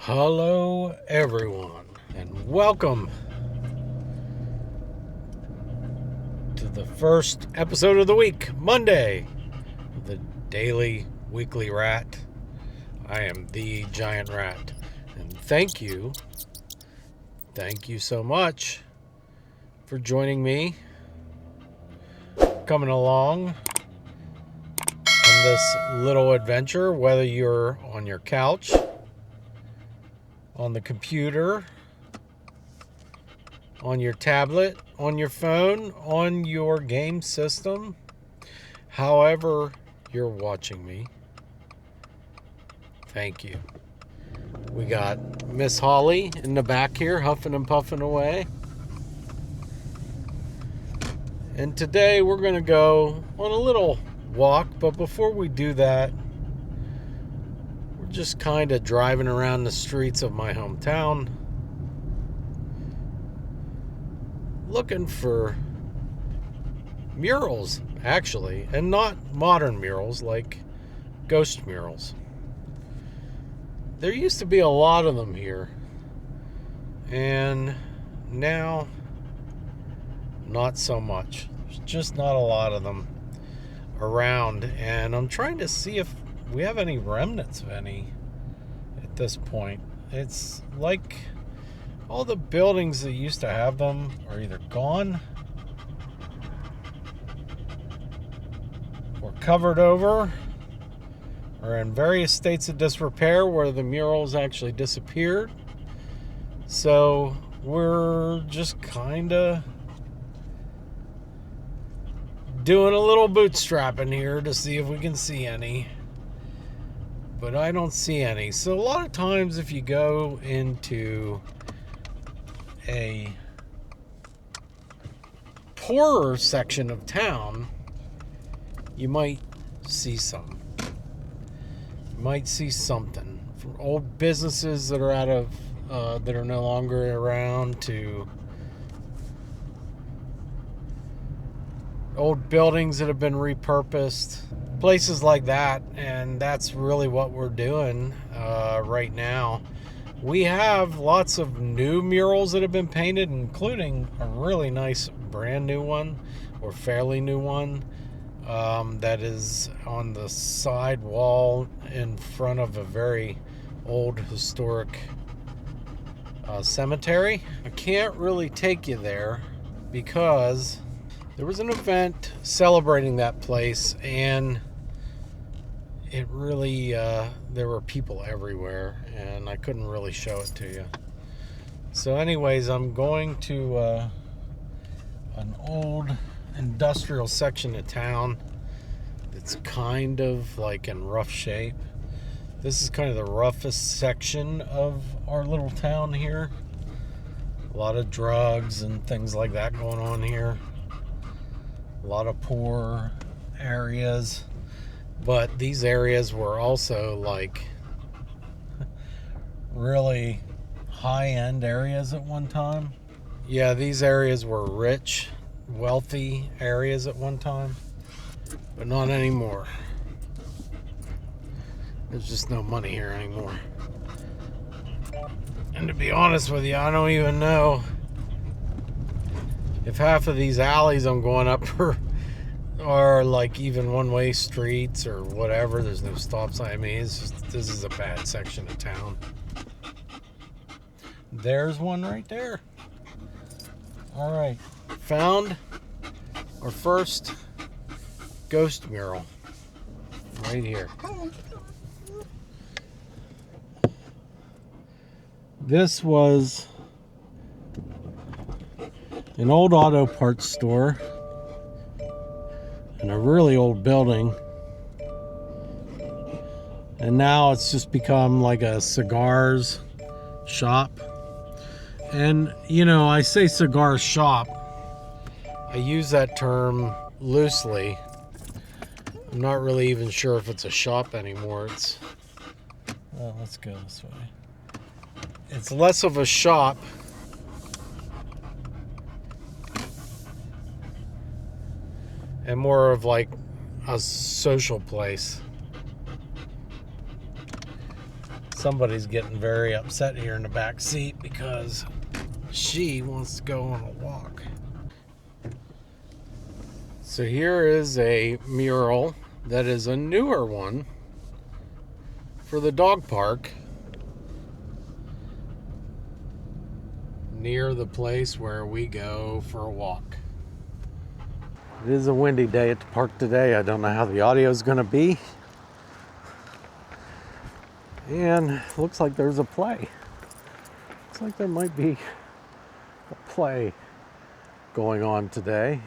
Hello, everyone, and welcome to the first episode of the week, Monday, the Daily Weekly Rat. I am the Giant Rat, and thank you so much for joining me, coming along on this little adventure, whether you're on your couch, on the computer, on your tablet, on your phone, on your game system, however you're watching me. Thank you. We got Miss Holly in the back here, huffing and puffing away. And today we're going to go on a little walk, but before we do that, we're just kind of driving around the streets of my hometown, looking for murals, actually, and not modern murals like ghost murals. There used to be a lot of them here, and now not so much. There's just not a lot of them around, and I'm trying to see if we have any remnants of any at this point. It's like all the buildings that used to have them are either gone or covered over or in various states of disrepair where the murals actually disappeared. So we're just kind of doing a little bootstrapping here to see if we can see any. But I don't see any. So a lot of times if you go into a poorer section of town, you might see some. You might see something from old businesses that are that are no longer around, to old buildings that have been repurposed, places like that. And that's really what we're doing right now. We have lots of new murals that have been painted, including a really nice brand new one, or fairly new one, that is on the side wall in front of a very old historic cemetery. I can't really take you there because there was an event celebrating that place, and it really, there were people everywhere, and I couldn't really show it to you. So anyways, I'm going to an old industrial section of town that's kind of like in rough shape. This is kind of the roughest section of our little town here. A lot of drugs and things like that going on here. A lot of poor areas. But these areas were also like really high-end areas at one time. Yeah, these areas were rich, wealthy areas at one time, but not anymore. There's just no money here anymore. And to be honest with you, I don't even know if half of these alleys I'm going up are like even one-way streets or whatever. There's no stop sign. I mean, this is a bad section of town. There's one right there. All right, found our first ghost mural right here. This was an old auto parts store in a really old building, and now it's just become like a cigars shop. And you know, I say cigar shop, I use that term loosely. I'm not really even sure if it's a shop anymore. Let's go this way. It's less of a shop and more of like a social place. Somebody's getting very upset here in the back seat because she wants to go on a walk. So here is a mural that is a newer one for the dog park near the place where we go for a walk. It is a windy day at the park today. I don't know how the audio is going to be. And looks like there's a play. Looks like there might be a play going on today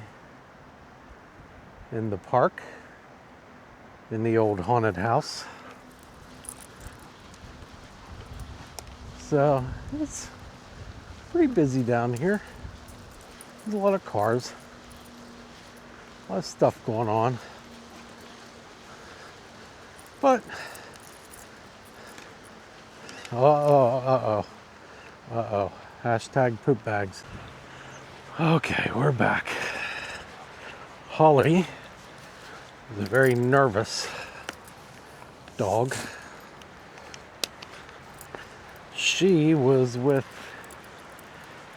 in the park, in the old haunted house. So it's pretty busy down here. There's a lot of cars, a lot of stuff going on. But uh-oh. Hashtag poop bags. Okay, we're back. Holly is a very nervous dog. She was with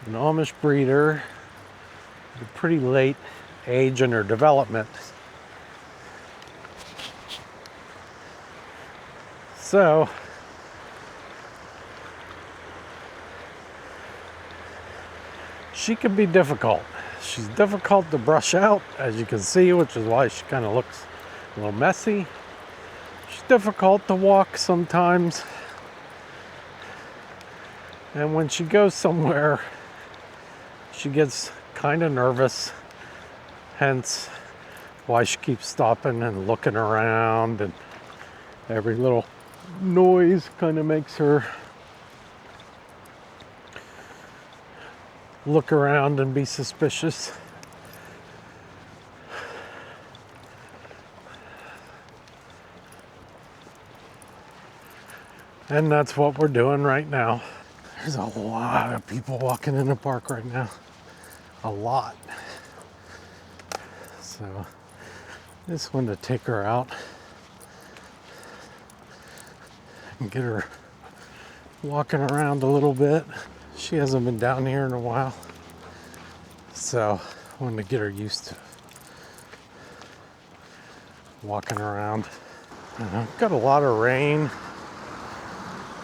an Amish breeder at a pretty late age in her development. So she can be difficult. She's difficult to brush out, as you can see, which is why she kind of looks a little messy. She's difficult to walk sometimes. And when she goes somewhere, she gets kind of nervous, hence why she keeps stopping and looking around, and every little noise kind of makes her look around and be suspicious. And that's what we're doing right now. There's a lot of people walking in the park right now. A lot. So I just wanted to take her out and get her walking around a little bit. She hasn't been down here in a while, so I wanted to get her used to walking around. Got a lot of rain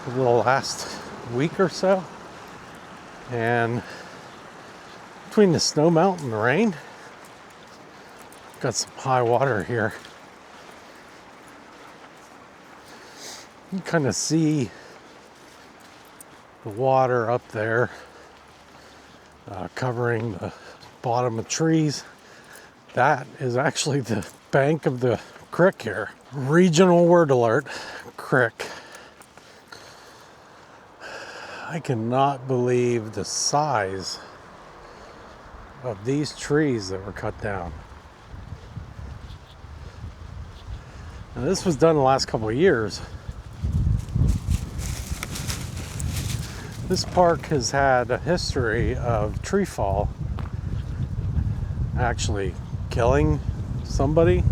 over the last week or so, and between the snow melt and the rain, got some high water here. You can kind of see the water up there covering the bottom of trees. That is actually the bank of the creek here. Regional word alert, creek. I cannot believe the size of these trees that were cut down. Now, this was done the last couple of years. This park has had a history of tree fall, actually killing somebody,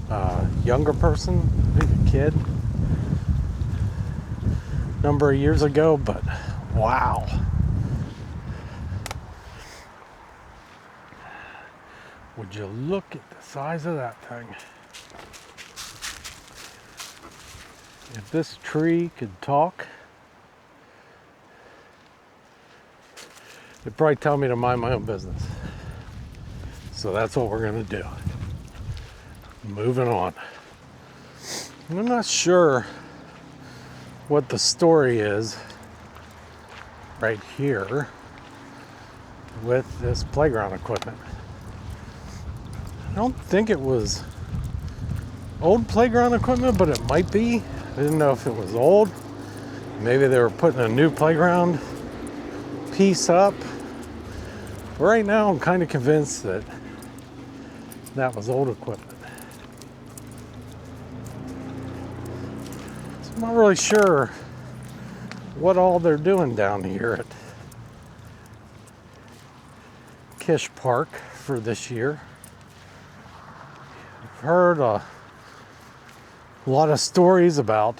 a younger person, maybe a kid, a number of years ago, but wow. Would you look at the size of that thing? If this tree could talk, it'd probably tell me to mind my own business. So that's what we're gonna do. Moving on. I'm not sure what the story is right here with this playground equipment. I don't think it was old playground equipment, but it might be. I didn't know if it was old. Maybe they were putting a new playground piece up. But right now I'm kind of convinced that that was old equipment. So I'm not really sure what all they're doing down here at Kish Park for this year. I've heard a lot of stories about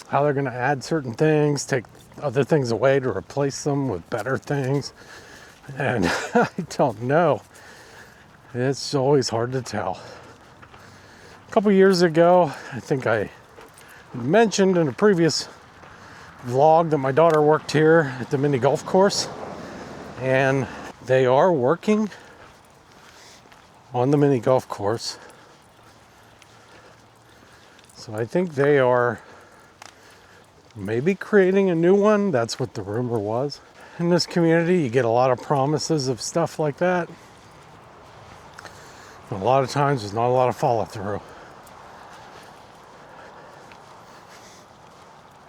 how they're going to add certain things, take other things away to replace them with better things. And I don't know. It's always hard to tell. A couple years ago, I think I mentioned in a previous vlog that my daughter worked here at the mini golf course, and they are working on the mini golf course. So I think they are maybe creating a new one. That's what the rumor was. In this community, you get a lot of promises of stuff like that. And a lot of times there's not a lot of follow through.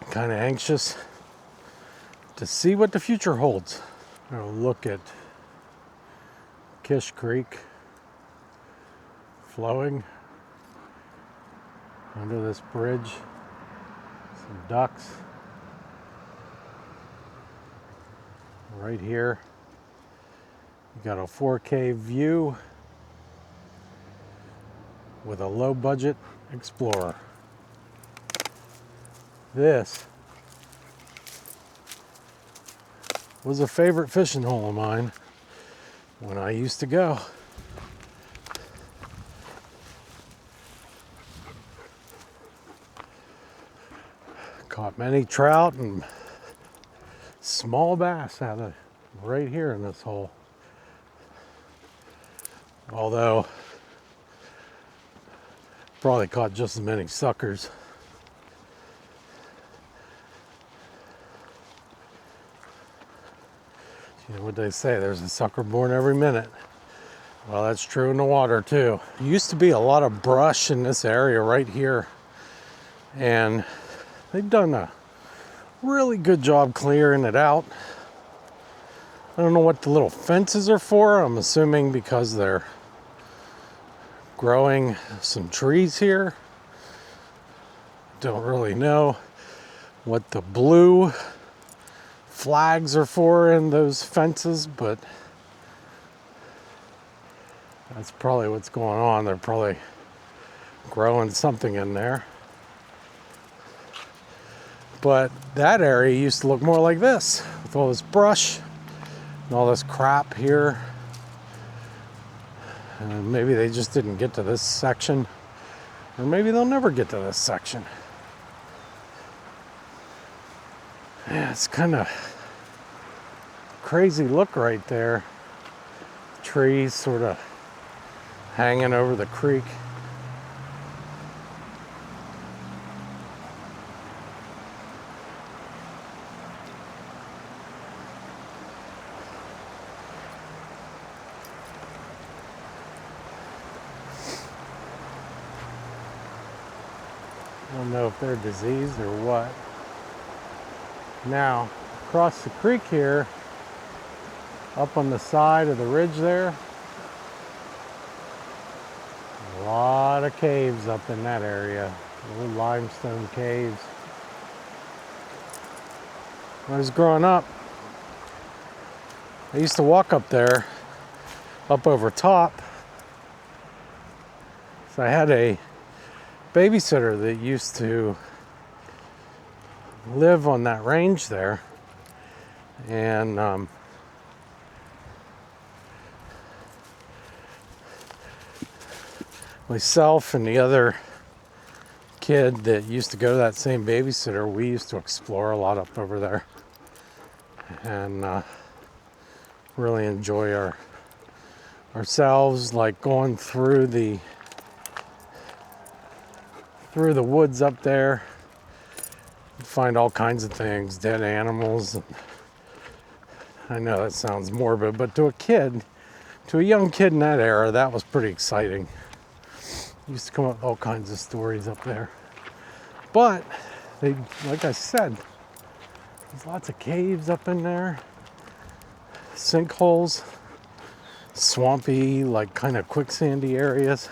Kind of anxious to see what the future holds. I'll look at Kish Creek flowing under this bridge. Some ducks. Right here, you got a 4K view with a low budget Explorer. This was a favorite fishing hole of mine when I used to go. Caught many trout and small bass out of right here in this hole. Although, probably caught just as many suckers. You know what they say, there's a sucker born every minute. Well, that's true in the water too. There used to be a lot of brush in this area right here, and they've done a really good job clearing it out. I don't know what the little fences are for. I'm assuming because they're growing some trees here. Don't really know what the blue flags are for in those fences, but that's probably what's going on. They're probably growing something in there. But that area used to look more like this, with all this brush and all this crap here. And maybe they just didn't get to this section, or maybe they'll never get to this section. Yeah, it's kind of crazy look right there. Trees sort of hanging over the creek. I don't know if they're diseased or what. Now, across the creek here, up on the side of the ridge there, a lot of caves up in that area, little limestone caves. When I was growing up, I used to walk up there, up over top. So I had a babysitter that used to live on that range there, and myself and the other kid that used to go to that same babysitter, we used to explore a lot up over there and really enjoy ourselves, like going through the woods up there. Find all kinds of things, dead animals. I know that sounds morbid, but to a young kid in that era, that was pretty exciting. Used to come up with all kinds of stories up there. But they, like I said, there's lots of caves up in there, sinkholes, swampy, like kind of quicksandy areas.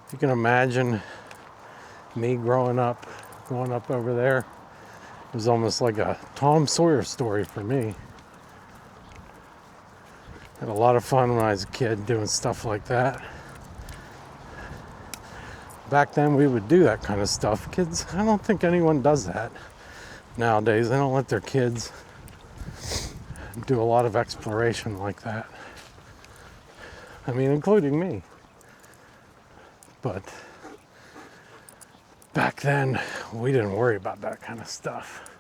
If you can imagine me growing up, going up over there, it was almost like a Tom Sawyer story for me. Had a lot of fun when I was a kid doing stuff like that. Back then we would do that kind of stuff. Kids, I don't think anyone does that nowadays. They don't let their kids do a lot of exploration like that. I mean, including me. But back then, we didn't worry about that kind of stuff.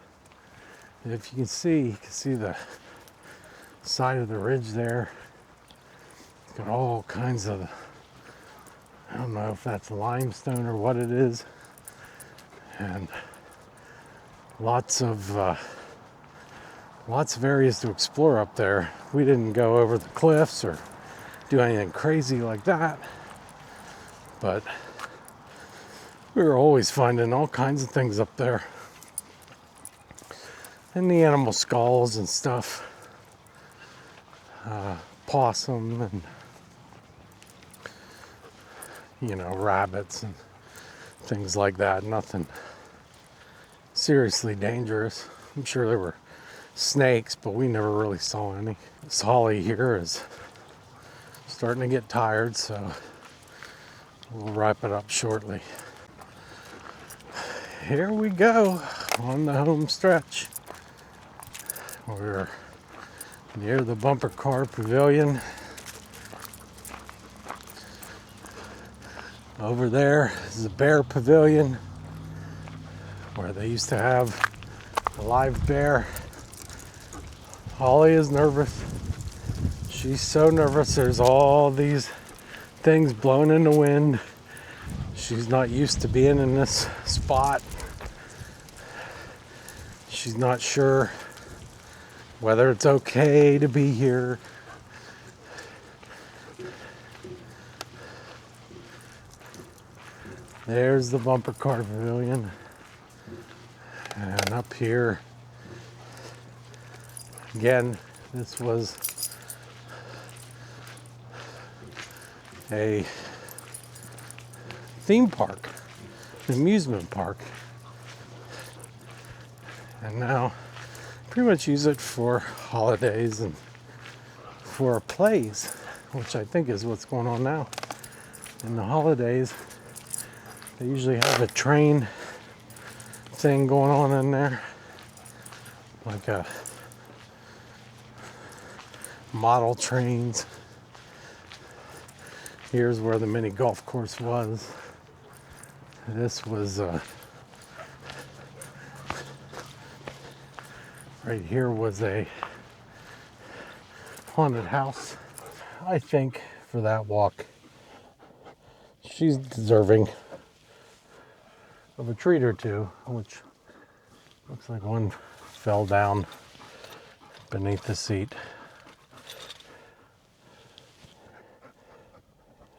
And if you can see the side of the ridge there. It's got all kinds of, I don't know if that's limestone or what it is. And lots of areas to explore up there. We didn't go over the cliffs or do anything crazy like that, but we were always finding all kinds of things up there. And the animal skulls and stuff, possum and, you know, rabbits and things like that. Nothing seriously dangerous. I'm sure there were snakes, but we never really saw any. This holly here is starting to get tired, so we'll wrap it up shortly. Here we go on the home stretch. We're near the bumper car pavilion. Over there is the bear pavilion where they used to have a live bear. Holly is nervous. She's so nervous. There's all these things blowing in the wind. She's not used to being in this spot. She's not sure whether it's okay to be here. There's the bumper car pavilion. And up here, again, this was a theme park, amusement park. And now pretty much use it for holidays and for plays, which I think is what's going on now. In the holidays, they usually have a train thing going on in there, like a model trains. Here's where the mini golf course was. This was right here was a haunted house. I think for that walk, she's deserving of a treat or two, which looks like one fell down beneath the seat.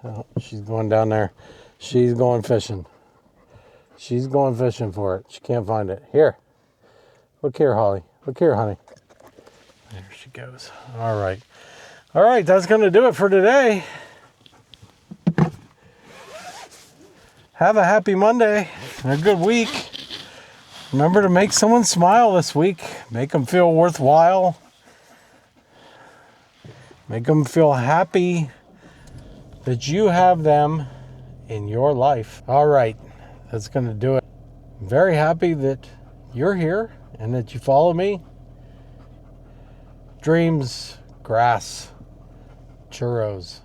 Oh, she's going down there. She's going fishing. She's going fishing for it. She can't find it. Here. Look here, Holly. Look here, honey. There she goes. All right. All right, that's going to do it for today. Have a happy Monday and a good week. Remember to make someone smile this week. Make them feel worthwhile. Make them feel happy that you have them in your life. All right, that's going to do it. I'm very happy that you're here and that you follow me. Dreams, grass, churros.